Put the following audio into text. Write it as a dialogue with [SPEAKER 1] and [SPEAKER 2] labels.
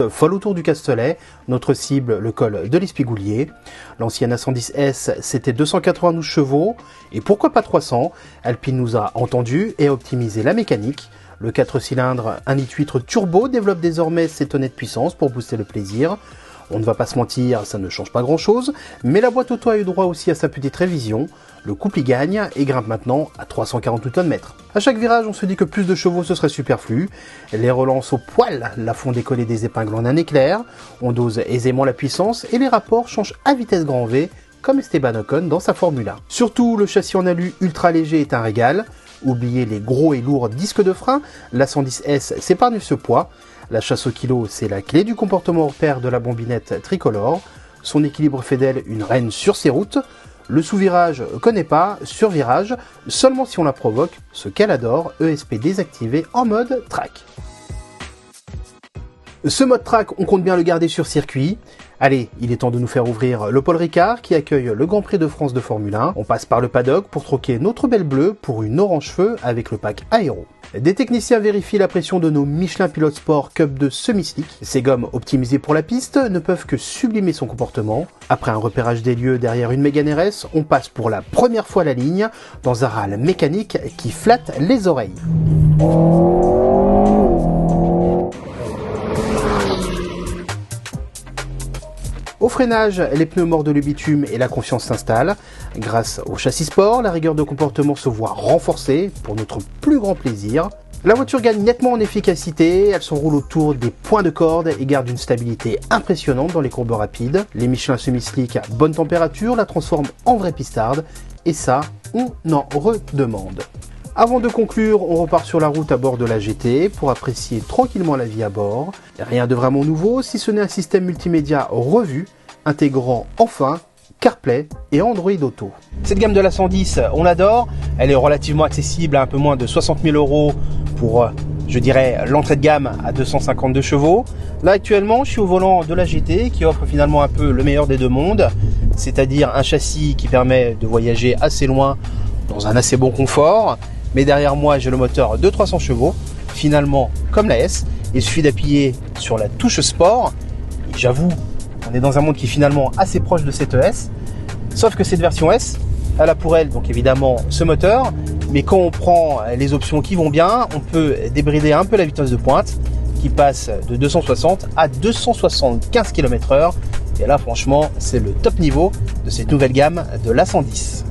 [SPEAKER 1] Folle autour du Castellet, notre cible le col de l'Espigoulier. L'ancienne A110S c'était 292 chevaux et pourquoi pas 300. Alpine nous a entendu et a optimisé la mécanique. Le 4 cylindres 1,8 litre turbo développe désormais ses tonnettes de puissance pour booster le plaisir. On ne va pas se mentir, ça ne change pas grand chose, mais la boîte auto a eu droit aussi à sa petite révision. Le couple y gagne et grimpe maintenant à 348 Nm. À chaque virage, on se dit que plus de chevaux ce serait superflu. Les relances au poil la font décoller des épingles en un éclair. On dose aisément la puissance et les rapports changent à vitesse grand V, comme Esteban Ocon dans sa Formule 1. Surtout, le châssis en alu ultra léger est un régal. Oubliez les gros et lourds disques de frein, la 110S s'épargne ce poids. La chasse au kilo, c'est la clé du comportement hors pair de la bombinette tricolore. Son équilibre fait d'elle une reine sur ses routes. Le sous-virage connaît pas, sur-virage, seulement si on la provoque, ce qu'elle adore, ESP désactivé en mode track. Ce mode track, on compte bien le garder sur circuit. Allez, il est temps de nous faire ouvrir le Paul Ricard qui accueille le Grand Prix de France de Formule 1. On passe par le paddock pour troquer notre belle bleue pour une orange feu avec le pack aéro. Des techniciens vérifient la pression de nos Michelin Pilot Sport Cup de semi-slick. Ces gommes optimisées pour la piste ne peuvent que sublimer son comportement. Après un repérage des lieux derrière une Mégane RS, on passe pour la première fois la ligne dans un râle mécanique qui flatte les oreilles. Au freinage, les pneus mordent le bitume et la confiance s'installe. Grâce au châssis sport, la rigueur de comportement se voit renforcée pour notre plus grand plaisir. La voiture gagne nettement en efficacité, elle s'enroule autour des points de corde et garde une stabilité impressionnante dans les courbes rapides. Les Michelin semi-slick à bonne température la transforment en vraie pistarde et ça, on en redemande. Avant de conclure, on repart sur la route à bord de la GT pour apprécier tranquillement la vie à bord. Rien de vraiment nouveau si ce n'est un système multimédia revu, intégrant enfin CarPlay et Android Auto. Cette gamme de la 110, on l'adore, elle est relativement accessible à un peu moins de 60 000 € pour, je dirais, l'entrée de gamme à 252 chevaux. Là actuellement, je suis au volant de la GT qui offre finalement un peu le meilleur des deux mondes, c'est-à-dire un châssis qui permet de voyager assez loin dans un assez bon confort. Mais derrière moi, j'ai le moteur de 300 chevaux, finalement comme la S. Il suffit d'appuyer sur la touche sport. Et j'avoue, on est dans un monde qui est finalement assez proche de cette S. Sauf que cette version S, elle a pour elle donc évidemment ce moteur. Mais quand on prend les options qui vont bien, on peut débrider un peu la vitesse de pointe qui passe de 260 à 275 km/h. Et là franchement, c'est le top niveau de cette nouvelle gamme de la 110.